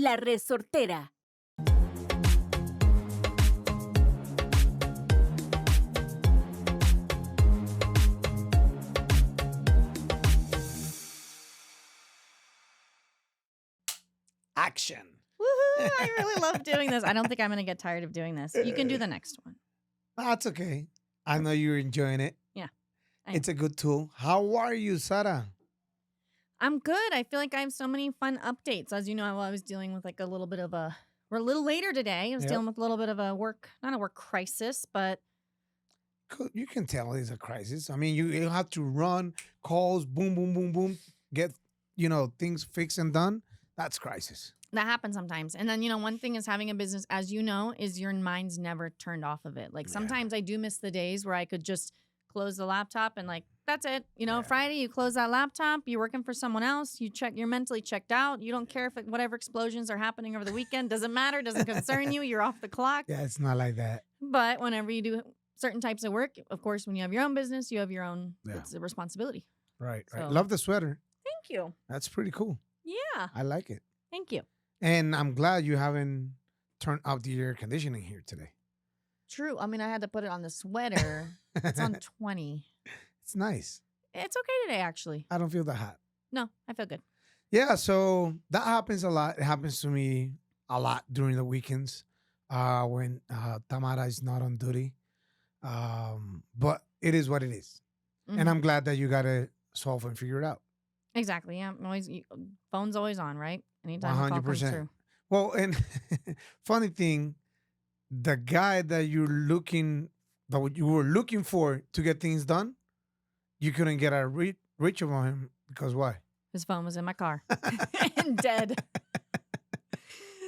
La resortera. Action. Woohoo! I really love doing this. I don't think I'm going to get tired of doing this. You can do the next one. That's okay. I know you're enjoying it. Yeah. It's a good tool. How are you, Sarah? I'm good. I feel like I have so many fun updates. As you know, I was dealing with like a little bit of we're a little later today. I was dealing with a little bit of not a work crisis, but. You can tell it's a crisis. I mean, you have to run calls, boom, boom, boom, boom, get, things fixed and done. That's crisis. That happens sometimes. And then, one thing is having a business, as you know, is your mind's never turned off of it. Like sometimes I do miss the days where I could just close the laptop and like, that's it. Friday, you close that laptop, you're working for someone else, you're mentally checked out. You don't care if whatever explosions are happening over the weekend, doesn't matter, doesn't concern you. You're off the clock. Yeah, it's not like that. But whenever you do certain types of work, of course, when you have your own business, you have your own, it's a responsibility. Right. So, Love the sweater. Thank you. That's pretty cool. Yeah. I like it. Thank you. And I'm glad you haven't turned off the air conditioning here today. True. I mean, I had to put it on the sweater. It's on 20. It's nice. It's okay today, actually. I don't feel that hot. No, I feel good. Yeah, so that happens a lot. It happens to me a lot during the weekends when Tamara is not on duty. But it is what it is. Mm-hmm. And I'm glad that you got to solve and figure it out. Exactly. Yeah. Phone's always on, right? Anytime 100%. Call comes through. Well, and funny thing, the guy that you were looking for to get things done, you couldn't get a reach of him because why? His phone was in my car and dead.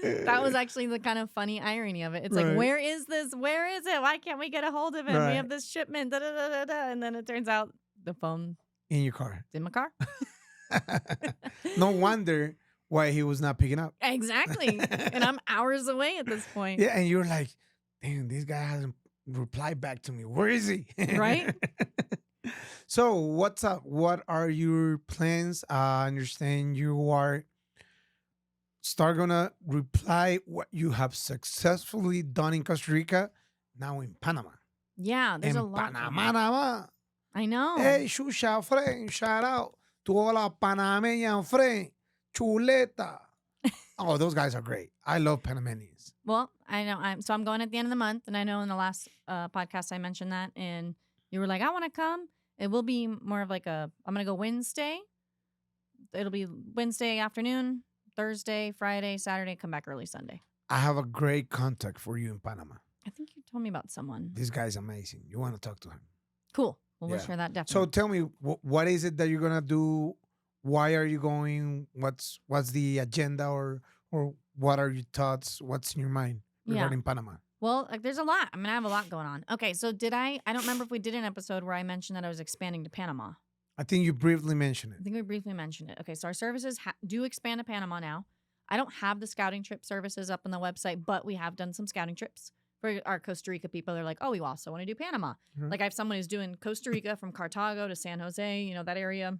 That was actually the kind of funny irony of it. It's like, where is this? Where is it? Why can't we get a hold of him? We have this shipment. Da, da, da, da, da. And then it turns out the phone in your car. It's in my car. No wonder why he was not picking up. Exactly. And I'm hours away at this point. Yeah, and you're like, damn, this guy hasn't replied back to me. Where is he? Right? So what's up? What are your plans? I understand you are gonna reply what you have successfully done in Costa Rica, now in Panama. Yeah, there's a lot. Panama. I know. Hey, Shusha, friend, shout out to all our Panameña friend, Chuleta. Oh, those guys are great. I love Panamanians. Well, I know. I'm going at the end of the month, and I know in the last podcast I mentioned that, and you were like, I want to come. It will be more of like I'm going to go Wednesday. It'll be Wednesday afternoon, Thursday, Friday, Saturday, come back early Sunday. I have a great contact for you in Panama. I think you told me about someone. This guy's amazing. You want to talk to him. Cool. Well, we'll share that definitely. So tell me, what is it that you're going to do? Why are you going? What's the agenda or what are your thoughts? What's in your mind regarding Panama? Well, there's a lot. I mean, I have a lot going on. Okay, so I don't remember if we did an episode where I mentioned that I was expanding to Panama. I think you briefly mentioned it. I think we briefly mentioned it. Okay, so our services do expand to Panama now. I don't have the scouting trip services up on the website, but we have done some scouting trips. For our Costa Rica people, they're like, oh, we also want to do Panama. Mm-hmm. Like I have someone who's doing Costa Rica from Cartago to San Jose, that area,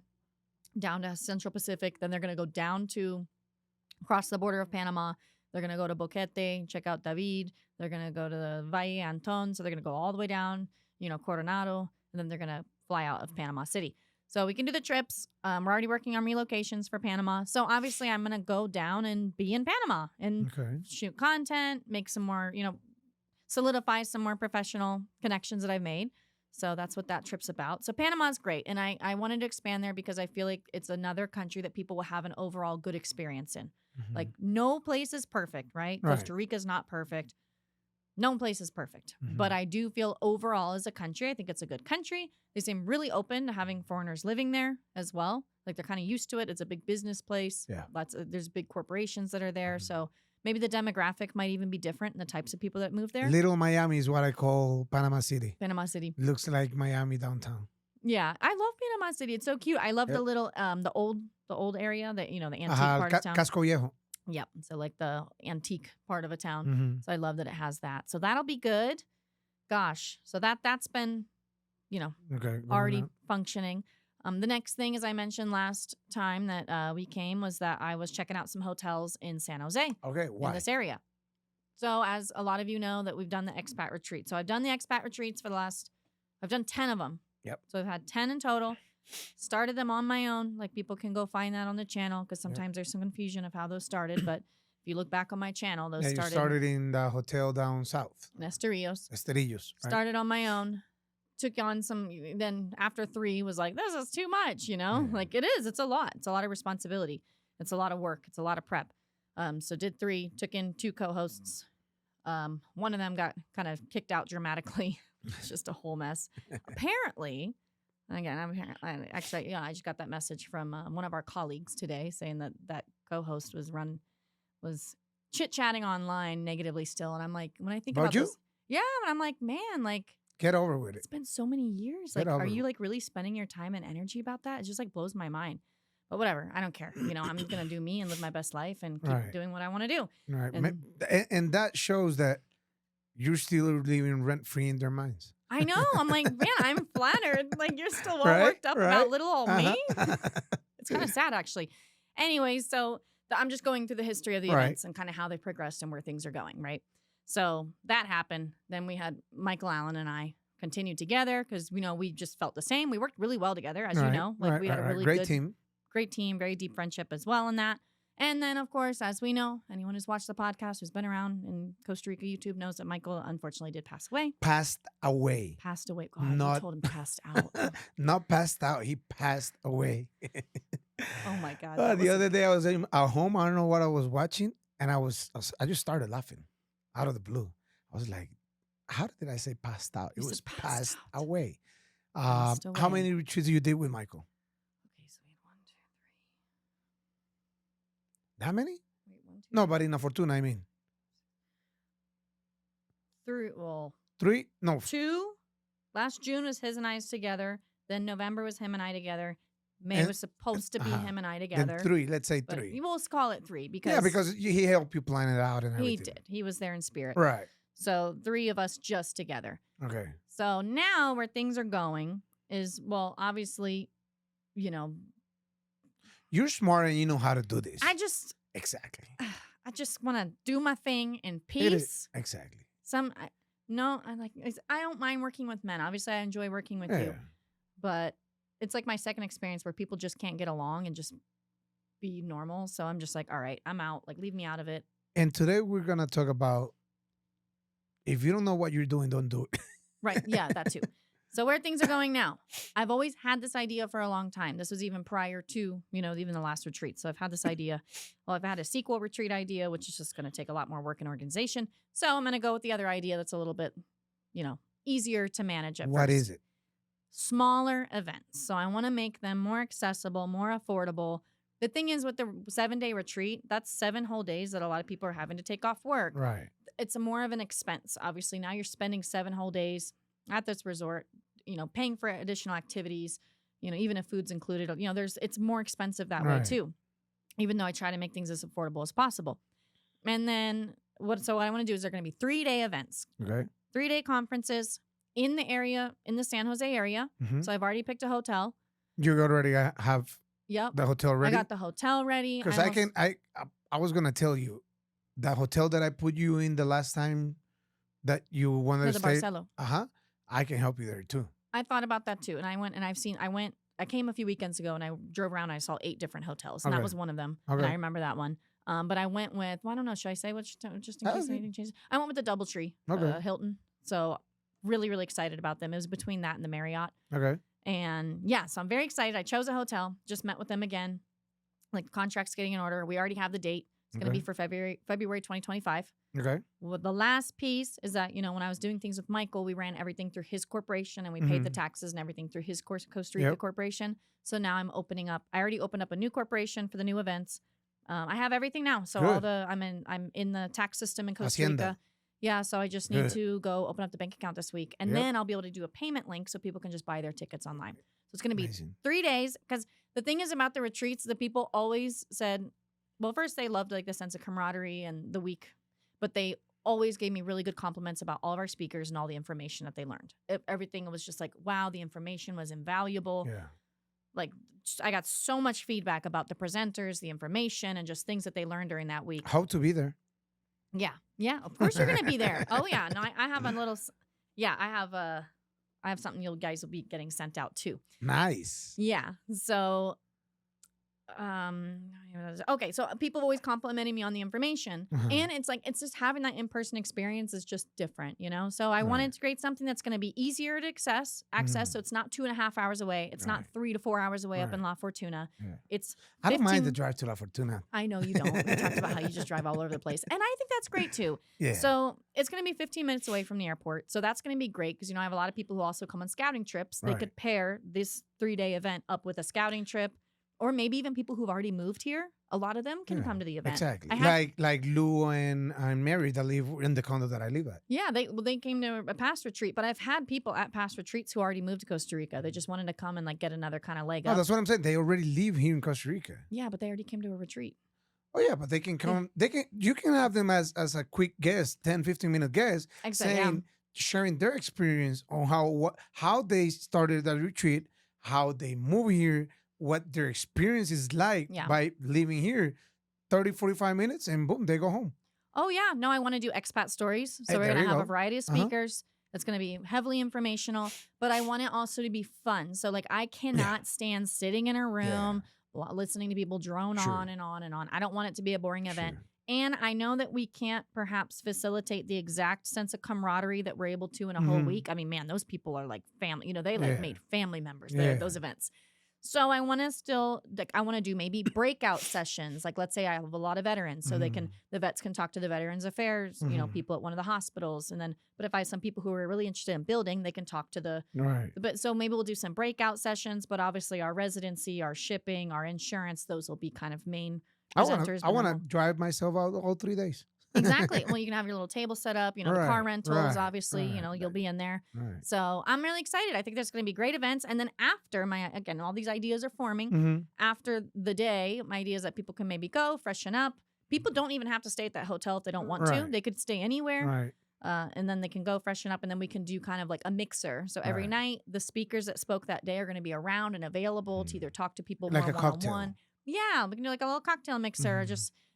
down to Central Pacific. Then they're going to go down to across the border of Panama. They're going to go to Boquete, check out David. They're going to go to the Valle Anton. So they're going to go all the way down, Coronado. And then they're going to fly out of Panama City. So we can do the trips. We're already working on relocations for Panama. So obviously I'm going to go down and be in Panama and shoot content, make some more, solidify some more professional connections that I've made. So that's what that trip's about. So Panama's great. And I wanted to expand there because I feel like it's another country that people will have an overall good experience in. Mm-hmm. Like no place is perfect, right? Costa Rica's not perfect. No place is perfect. Mm-hmm. But I do feel overall as a country, I think it's a good country. They seem really open to having foreigners living there as well. Like they're kind of used to it. It's a big business place. Yeah. There's big corporations that are there. Mm-hmm. So maybe the demographic might even be different in the types of people that move there. Little Miami is what I call Panama City. Panama City. Looks like Miami downtown. Yeah. I love Panama City. It's so cute. I love the little, the old area, the antique part of town. Casco Viejo. Yep. So like the antique part of a town. Mm-hmm. So I love that it has that. So that'll be good. Gosh. So that's been, already functioning. The next thing, as I mentioned last time that we came, was that I was checking out some hotels in San Jose Okay, in why? this area. So as a lot of you know that we've done the expat retreat. So I've done the expat retreats I've done 10 of them. Yep. So I've had 10 in total. Started them on my own. Like people can go find that on the channel because sometimes there's some confusion of how those started. But if you look back on my channel, those Yeah, you started in the hotel down south. in Esterillos. Esterillos, right? Started on my own. Took on some, then after 3 was like, this is too much, Like it is. It's a lot. It's a lot of responsibility. It's a lot of work. It's a lot of prep. So did 3, took in 2 co-hosts. One of them got kind of kicked out dramatically. It's just a whole mess. Apparently, again, I just got that message from one of our colleagues today saying that co-host was chit-chatting online negatively still. And I'm like, when I think about this, yeah, and I'm like, man, like, get over with it. it's been so many years. Like, are you like really spending your time and energy about that? It just like blows my mind. But whatever, I don't care. I'm gonna do me and live my best life and keep doing what I want to do. Right, And and that shows that you're still living rent free in their minds. I know. I'm like, man, I'm flattered. Like you're still all worked up about little old me. It's kind of sad, actually. Anyways, so I'm just going through the history of the events and kind of how they progressed and where things are going, right? So that happened. Then we had Michael Allen and I continued together because we just felt the same. We worked really well together, as you know. Like we had a really great team. Great team, very deep friendship as well in that. And then, of course, as we know, anyone who's watched the podcast, who's been around in Costa Rica YouTube knows that Michael unfortunately did pass away. Passed away. Passed away. God, I told him passed out. Not passed out. He passed away. Oh my God. The other day I was at home. I don't know what I was watching, and I just started laughing out of the blue. I was like, "How did I say passed out? It was passed away." Passed away. How many retreats you did with Michael? Okay, so we had 1, 2, 3. That many? Wait, 1, 2. No, but in a Fortuna, I mean. 3. Well, 3? No. 2. Last June was his and I's together. Then November was him and I together. May was supposed to be him and I together. Then 3. Let's say But 3. we'll call it 3 because he helped you plan it out and everything. he did. He was there in spirit. Right. So 3 of us just together. Okay. So now where things are going is, well, obviously, You're smart and you know how to do this. Exactly. I just want to do my thing in peace. Exactly. I don't mind working with men. Obviously, I enjoy working with you. But it's like my second experience where people just can't get along and just be normal. So I'm just like, all right, I'm out. Like, leave me out of it. And today we're going to talk about if you don't know what you're doing, don't do it. Right. Yeah, that too. So where things are going now, I've always had this idea for a long time. This was even prior to, even the last retreat. So I've had this idea. Well, I've had a sequel retreat idea, which is just going to take a lot more work and organization. So I'm going to go with the other idea that's a little bit, easier to manage at first. What is it? Smaller events. So I want to make them more accessible, more affordable. The thing is with the 7-day retreat, that's 7 whole days that a lot of people are having to take off work. Right. It's more of an expense. Obviously, now you're spending 7 whole days at this resort, paying for additional activities, even if food's included, it's more expensive that way too, even though I try to make things as affordable as possible. And then what I want to do is they're going to be 3-day events. Okay. 3-day conferences in the area, in the San Jose area. Mm-hmm. So I've already picked a hotel. You already have the hotel ready? I got the hotel ready. Because I was going to tell you, that hotel that I put you in the last time that you wanted to stay. Barcelo. I can help you there too. I thought about that too. And I went and I came a few weekends ago and I drove around and I saw 8 different hotels. And that was one of them. Okay. And I remember that one. But I went with, I don't know, should I say just in case anything changes? I went with the DoubleTree, Hilton. So really, really excited about them. It was between that and the Marriott. Okay. And yeah, so I'm very excited. I chose a hotel, just met with them again. Like the contract's getting in order. We already have the date. It's going to be for February 2025. Okay. Well, the last piece is that, when I was doing things with Michael, we ran everything through his corporation and we paid the taxes and everything through his Costa Rica corporation. So now I already opened up a new corporation for the new events. I have everything now. So I'm in the tax system in Costa Rica. Yeah. So I just need to go open up the bank account this week and then I'll be able to do a payment link so people can just buy their tickets online. So it's going to be 3 days. Because the thing is about the retreats, the people always said, well, first they loved like the sense of camaraderie and the week, but they always gave me really good compliments about all of our speakers and all the information that they learned. Everything was just like, wow, the information was invaluable. Yeah. like I got so much feedback about the presenters, the information, and just things that they learned during that week. Hope to be there. Yeah, yeah. Of course you're gonna be there. Oh yeah. No, I have a little. Yeah, I have something you guys will be getting sent out too. Nice. Yeah. So okay, so people have always complimented me on the information, and it's just having that in-person experience is just different, so I wanted to create something that's going to be easier to access so it's not 2.5 hours away, it's not 3 to 4 hours away up in La Fortuna. It's I don't mind the drive to La Fortuna. I know you don't. We talked about how you just drive all over the place, and I think that's great too. Yeah. So it's going to be 15 minutes away from the airport, so that's going to be great because I have a lot of people who also come on scouting trips. They could pair this 3-day event up with a scouting trip. Or maybe even people who've already moved here. A lot of them can come to the event. Exactly. Like Lou and Mary that live in the condo that I live at. Yeah, they came to a past retreat, but I've had people at past retreats who already moved to Costa Rica. They just wanted to come and get another kind of leg up. That's what I'm saying. They already live here in Costa Rica. Yeah, but they already came to a retreat. Oh yeah, but they can come. You can have them as a quick guest, 10, 15-minute guest, sharing their experience on how they started the retreat, how they move here, what their experience is like by living here. 30, 45 minutes and boom, they go home. Oh yeah. No, I want to do expat stories. So we're going to have a variety of speakers. It's going to be heavily informational, but I want it also to be fun. So I cannot stand sitting in a room listening to people drone on and on and on. I don't want it to be a boring event. And I know that we can't perhaps facilitate the exact sense of camaraderie that we're able to in a whole week. I mean, man, those people are like family. They made family members there at those events. So I want to I want to do maybe breakout sessions. Let's say I have a lot of veterans, so the vets can talk to the Veterans Affairs, people at one of the hospitals. And then, but if I have some people who are really interested in building, they can talk to but so maybe we'll do some breakout sessions, but obviously our residency, our shipping, our insurance, those will be kind of main presenters. I want to drive myself out all 3 days. Exactly. Well, you can have your little table set up, the car rentals, obviously, you'll be in there. So I'm really excited. I think there's going to be great events. And then after all these ideas are forming. After the day, my idea is that people can maybe go freshen up. People don't even have to stay at that hotel if they don't want to. They could stay anywhere. And then they can go freshen up, and then we can do kind of like a mixer. So every night, the speakers that spoke that day are going to be around and available to either talk to people like more a cocktail. one-on-one. Yeah, we can do like a little cocktail mixer.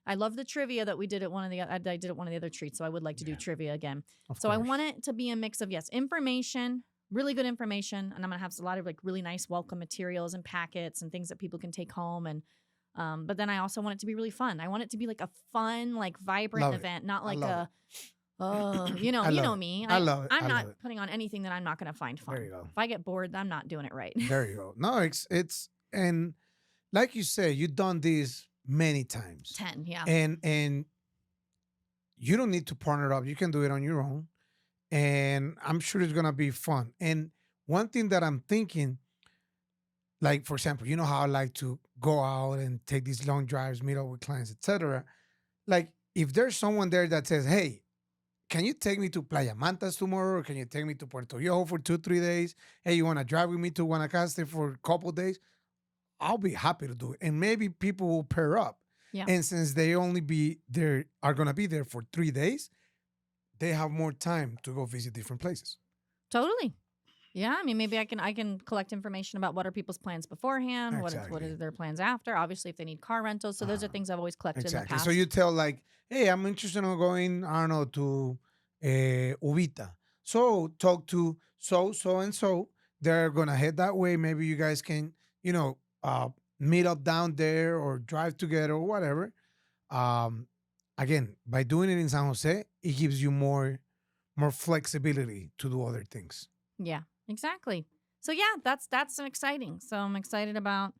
I love the trivia that we did at I did at one of the other treats, so I would like to do trivia again. Of course. I want it to be a mix of information, really good information, and I'm gonna have a lot of really nice welcome materials and packets and things that people can take home. And but then I also want it to be really fun. I want it to be like a fun, vibrant event, not like you know me. I love it. I'm not putting on anything that I'm not gonna find fun. There you go. If I get bored, I'm not doing it right. There you go. No, it's and like you said, you've done this many times. 10, yeah. And you don't need to partner up. You can do it on your own. And I'm sure it's gonna be fun. And one thing that I'm thinking, for example, you know how I like to go out and take these long drives, meet up with clients, etc. If there's someone there that says, hey, can you take me to Playa Mantas tomorrow? Or can you take me to Puerto Yoho for 2-3 days? Hey, you want to drive with me to Guanacaste for a couple days? I'll be happy to do it. And maybe people will pair up. Yeah. And since they are going to be there for 3 days, they have more time to go visit different places. Totally. Yeah. I mean, maybe I can collect information about what are people's plans beforehand, Exactly. what are their plans after. Obviously, if they need car rentals. So those are things I've always collected in the past. So you tell hey, I'm interested in going, I don't know, to Ubita. So talk to so-and-so. They're going to head that way. Maybe you guys can, meet up down there or drive together or whatever. Again, by doing it in San Jose, it gives you more flexibility to do other things. Yeah, exactly. So yeah, that's exciting. So I'm excited about.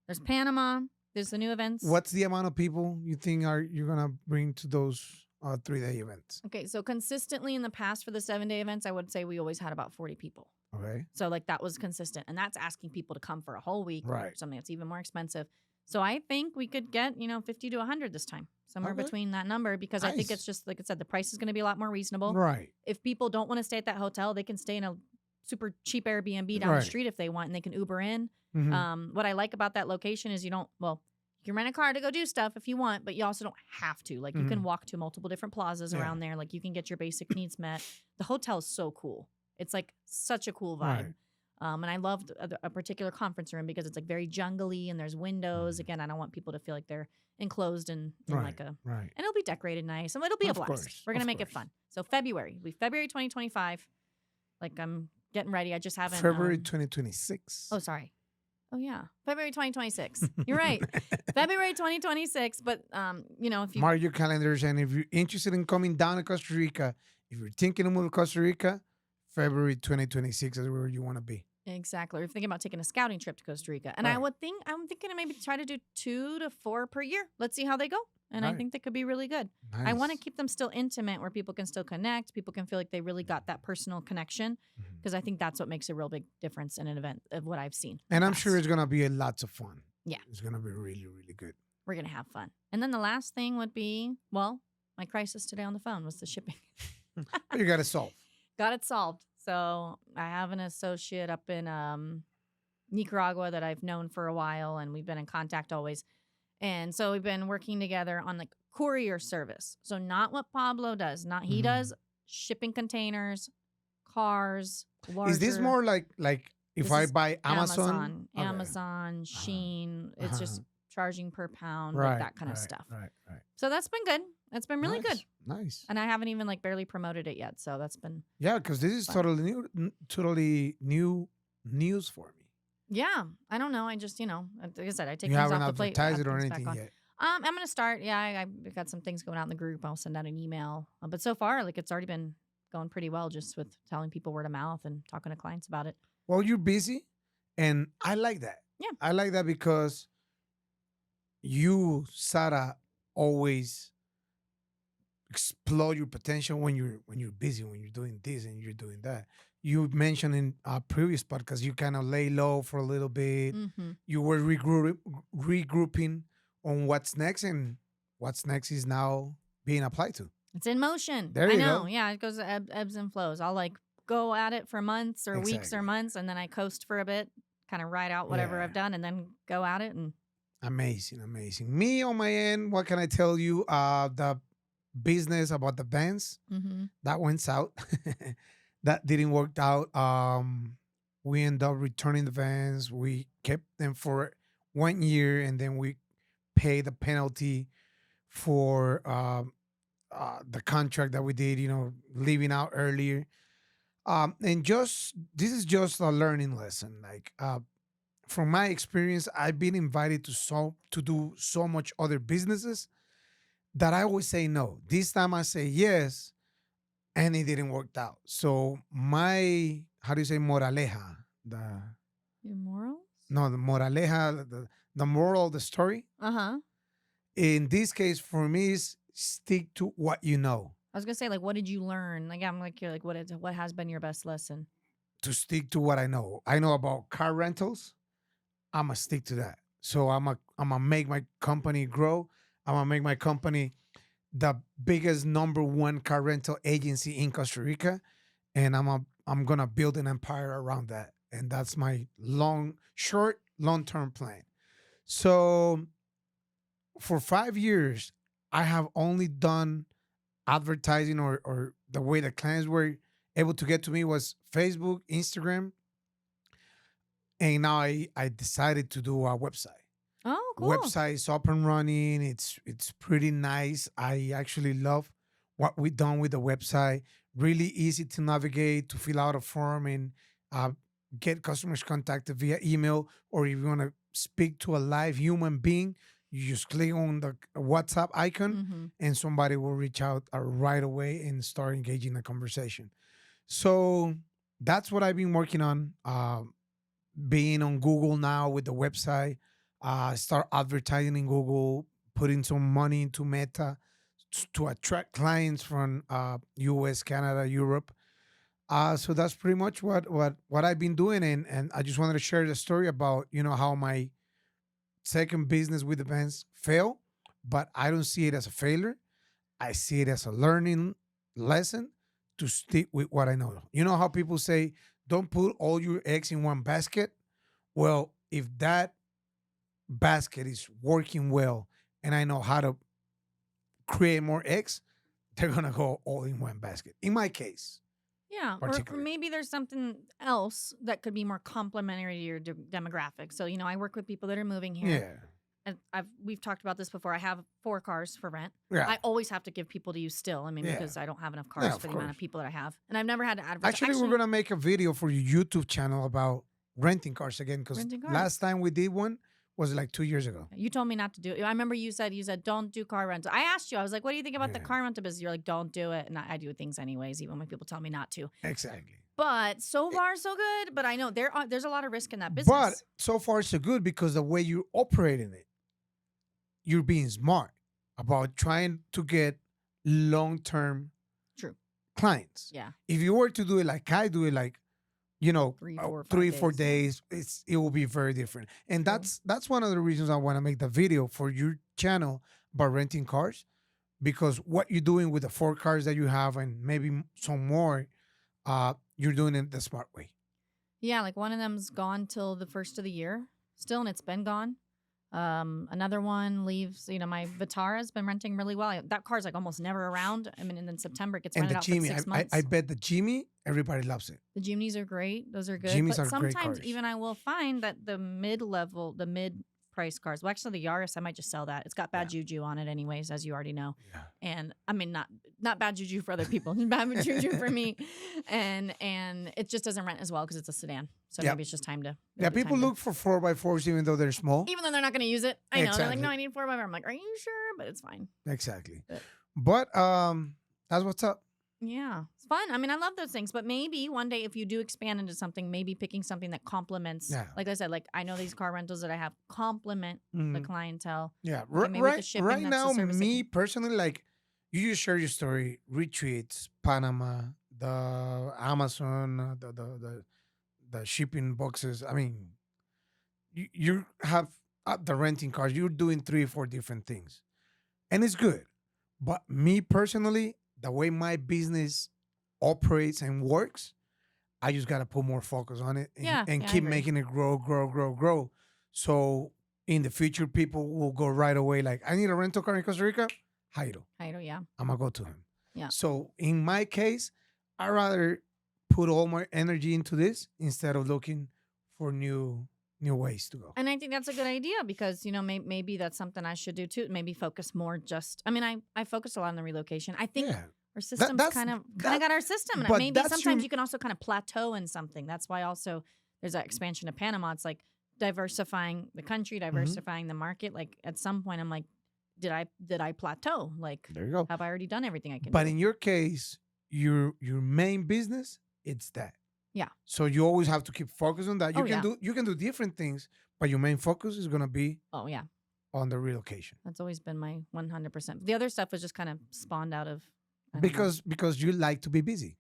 There's Panama. There's the new events. What's the amount of people you think you're gonna bring to those 3-day events? Okay, so consistently in the past for the 7-day events, I would say we always had about 40 people. Okay. So that was consistent. And that's asking people to come for a whole week or something that's even more expensive. So I think we could get, 50 to 100 this time, somewhere between that number, because I think it's just, like I said, the price is going to be a lot more reasonable. Right. If people don't want to stay at that hotel, they can stay in a super cheap Airbnb down the street if they want, and they can Uber in. What I like about that location is you can rent a car to go do stuff if you want, but you also don't have to. You can walk to multiple different plazas around there. You can get your basic needs met. The hotel is so cool. It's such a cool vibe. And I loved a particular conference room because it's like very jungly and there's windows. Mm. Again, I don't want people to feel like they're enclosed in Right, like a, right. and it'll be decorated nice. And it'll be a Of blast. course, We're going to of make it course. fun. So February, it'll be February 2025. Like I'm getting ready. I just haven't. February 2026. Oh, sorry. Oh yeah, February 2026. You're right. February 2026. But if you Mark your calendars, and if you're interested in coming down to Costa Rica, if you're thinking of moving to Costa Rica, February 2026 is where you want to be. exactly, or if you're thinking about taking a scouting trip to Costa Rica, and Right. I'm thinking to maybe try to do 2 to 4 per year. Let's see how they go, and I Right. think that could be really good. I want to Nice. keep them still intimate, where people can still connect, people can feel like they really got that personal connection, Mhm. because I think that's what makes a real big difference in an event of what I've seen. in And the I'm sure past. it's gonna be lots of fun. Yeah. It's gonna be really, really good. We're gonna have fun. And then the last thing would be, well, my crisis today on the phone was the shipping. But you got to solve. Got it solved. So I have an associate up in Nicaragua that I've known for a while, and we've been in contact always. And so we've been working together on like courier service. So not what Pablo does. Not he Mhm. does shipping containers, cars, Is this larger. more like if This I is buy Amazon? Okay. Amazon, Sheen. It's just Uh-huh. charging per pound, like Right, that kind of right, stuff. right, right. So that's been good. That's been really good. Nice. And I haven't even like barely promoted it yet. So that's been, Yeah, because this is fun. totally new news for me. yeah. I don't know. I just, like I said, I take You things haven't off the plate. advertised add it or things back anything on. yet. I'm gonna start. Yeah, I got some things going out in the group. I'll send out an email. But so far, like it's already been going pretty well, just with telling people word of mouth and talking to clients about it. Well, you're busy, and I like that. Yeah. I like that because you, Sarah, always explode your potential when you're busy, when you're doing this and you're doing that. You mentioned in a previous podcast you kind of lay low for a little bit. Mm-hmm. You were regrouping on what's next, and what's next is now being applied to. It's in motion. There I you know. go. Yeah, it goes ebbs and flows. I'll like go at it for months or weeks or Exactly. months, and then I coast for a bit, kind of ride out whatever Yeah. I've done, and then go at it. And Amazing, amazing. Me on my end, what can I tell you? The business about the bands that went south. That didn't work out. We end up returning the vans. We kept them for 1 year, and then we paid the penalty for the contract that we did. Leaving out earlier. And just this is just a learning lesson. Like from my experience, I've been invited to do so much other businesses that I always say no. This time I say yes, and it didn't work out. So my, how do you say moraleja? your morals. The moraleja, the moral of the story. In this case, for me, is stick to what you know. I was gonna say, like, what did you learn? Like, I'm like, you're like, what has been your best lesson? To stick to what I know. I know about car rentals. I'm gonna stick to that. So I'm gonna make my company grow. I'm gonna make my company the biggest number one car rental agency in Costa Rica, and I'm gonna build an empire around that. And that's my long term plan. So for 5 years, I have only done advertising, or the way the clients were able to get to me was Facebook, Instagram, and now I decided to do a website. Oh, cool. Website is up and running. It's pretty nice. I actually love what we've done with the website. Really easy to navigate, to fill out a form, and uh, get customers contacted via email. Or if you want to speak to a live human being, you just click on the WhatsApp icon, and somebody will reach out right away and start engaging a conversation. So that's what I've been working on. Being on Google now with the website, start advertising in Google, putting some money into Meta to attract clients from US, Canada, Europe. So that's pretty much what I've been doing, and I just wanted to share the story about how my second business with the bands failed, but I don't see it as a failure. I see it as a learning lesson to stick with what I know. You know how people say, don't put all your eggs in one basket? Well, if that basket is working well and I know how to create more eggs, they're going to go all in one basket. In my case. Yeah, or particularly. maybe there's something else that could be more complementary to your demographic. So, I work with people that are moving here. Yeah. And we've talked about this before. I have 4 cars for rent. Yeah. I always have to give people to use still. I mean, Yeah. because I don't have enough Yeah, cars of for the amount course. of people that I have. And I've never had to advertise. Actually, we're gonna make a video for your YouTube channel about renting cars again because Renting cars. last time we did one was like 2 years ago. You told me not to do it. I remember you said don't do car rental. I asked you. I was like, what do you think about the Yeah. car rental business? You're like, don't do it. And I do things anyways, even when people tell me not to. Exactly. But so far so good. But I know there's a lot of risk in that But business. so far so good because the way you're operating it, you're being smart about trying to get long-term True. clients. Yeah. If you were to do it like I do it, like 3, 4, 5 3, 4 days. days, it will be very different. And True. that's one of the reasons I want to make the video for your channel about renting cars, because what you're doing with the 4 cars that you have and maybe some more, you're doing it the smart way. Yeah, like one of them's gone till the first of the year still, and it's been gone. Another one leaves, my Vitara's been renting really well. That car's like almost never around. I mean, and then September it gets And rented the out for Jimmy, 6 months. I bet the Jimmy, everybody loves it. The Jimneys are great. Those are good. Jimneys but are great sometimes cars. even I will find that the mid-price cars. Well, actually, the Yaris, I might just sell that. It's got bad juju on it, anyways, as you already know. Yeah. And I mean, not bad juju for other people, bad juju for me. And it just doesn't rent as well because it's a sedan. So Yep. maybe it's just time to. Yeah, people look for 4x4s even though they're small. Even though they're not going to use it, I know they're like, Exactly. no, I need 4x4. I'm like, are you sure? But it's fine. Exactly. But- But that's what's up. Yeah, it's fun. I mean, I love those things. But maybe one day, if you do expand into something, maybe picking something that complements. Yeah. Like I said, like I know these car rentals that I have complement the Mhm. clientele. Yeah, Okay, maybe with the right. shipping, Right that's now, the service that me can- personally, like you just share your story, retreats, Panama, the Amazon, the shipping boxes. I mean, you have the renting cars. You're doing 3 or 4 different things, and it's good. But me personally, the way my business operates and works, I just gotta put more focus on it and, Yeah, and yeah, I keep agree. making it grow. So in the future, people will go right away. Like, I need a rental car in Costa Rica. Jairo, Yeah. I'm gonna go to him. Yeah. So in my case, I rather put all my energy into this instead of looking for new ways to go. And I think that's a good idea because, maybe that's something I should do too. Maybe focus more I mean, I focus a lot on the relocation. I think Yeah. our system's that's- kind of that- got our system. And but maybe that's sometimes your- you can also kind of plateau in something. That's why also there's that expansion of Panama. It's like diversifying the country, Mm-hmm. diversifying the market. Like at some point I'm like, did I plateau? Like, There you go. have I already done everything I can But do? in your case, your main business, it's that. Yeah. So you always have to keep focus on that. You Oh, yeah. you can do different things, but your main focus is gonna be Oh, yeah. on the relocation. That's always been my 100%. The other stuff was just kind of spawned out of I don't know. Because you like to be busy.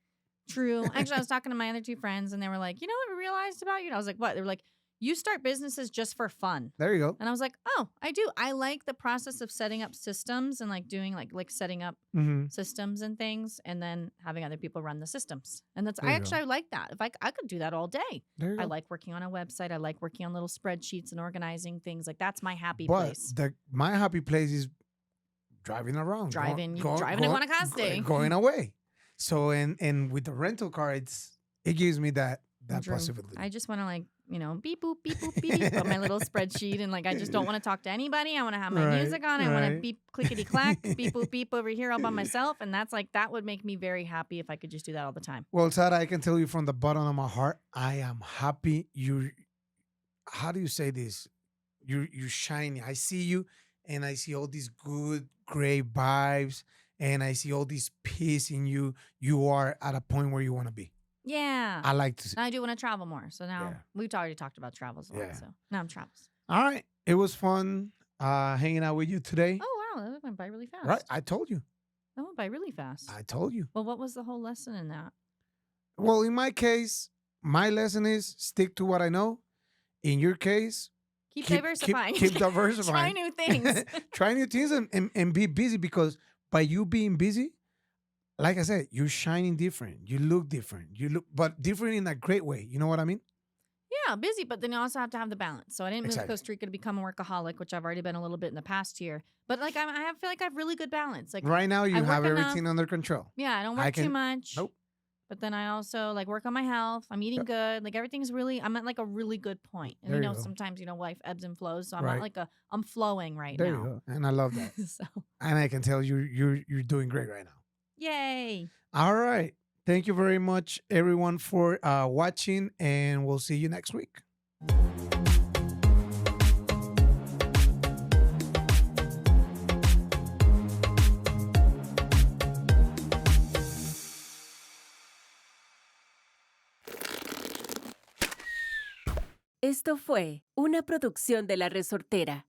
True. Actually, I was talking to my other 2 friends, and they were like, "You know what we realized about you?" And I was like, "What?" They were like, "You start businesses just for fun." There you go. And I was like, "Oh, I do. I like the process of setting up systems and like doing like setting up Mm-hmm. systems and things, and then having other people run the systems. And that's There you go. I like that. If I could do that all day. There you I go. like working on a website. I like working on little spreadsheets and organizing things. Like that's my happy But place. my happy place is driving around, Driving to Guanacaste. going away. So and with the rental car, it gives me that True. possibility. I just want to beep boop beep boop beep beep on my little spreadsheet, and like I just don't want to talk to anybody. I want to have my Right, music on. I want to right. beep clickety clack beep boop beep over here all by myself, and that would make me very happy if I could just do that all the time. Well, Tara, I can tell you from the bottom of my heart, I am happy. How do you say this? You're shiny. I see you, and I see all these good, great vibes, and I see all this peace in you. You are at a point where you want to be. Yeah. I like to see. Now I do want to travel more. So now Yeah. we've already talked about travels a lot. Yeah. So now I'm travels. All right, it was fun hanging out with you today. Oh wow, that went by really fast. Right, I told you. That went by really fast. I told you. Well, what was the whole lesson in that? Well, in my case, my lesson is stick to what I know. In your case, Keep diversifying. Keep diversifying. Try new things. Try new things and be busy, because by you being busy, like I said, you're shining different. You look different. But different in a great way. You know what I mean? Yeah, busy, but then you also have to have the balance. So I didn't move Exactly. to Costa Rica to become a workaholic, which I've already been a little bit in the past year. But like feel like I have really good balance. Like Right now, you I have work everything under control. yeah, I don't I work too can- much. Nope. But then I also like work on my health. I'm eating Yep. good. Like everything's really, I'm at like a really good point. And There you go. sometimes, life ebbs and flows. So I'm at Right. like I'm flowing right There you now. go. And I love that. So, And I can tell you're doing great right now. yay. All right. Thank you very much, everyone, for watching, and we'll see you next week. Esto fue una producción de La Resortera.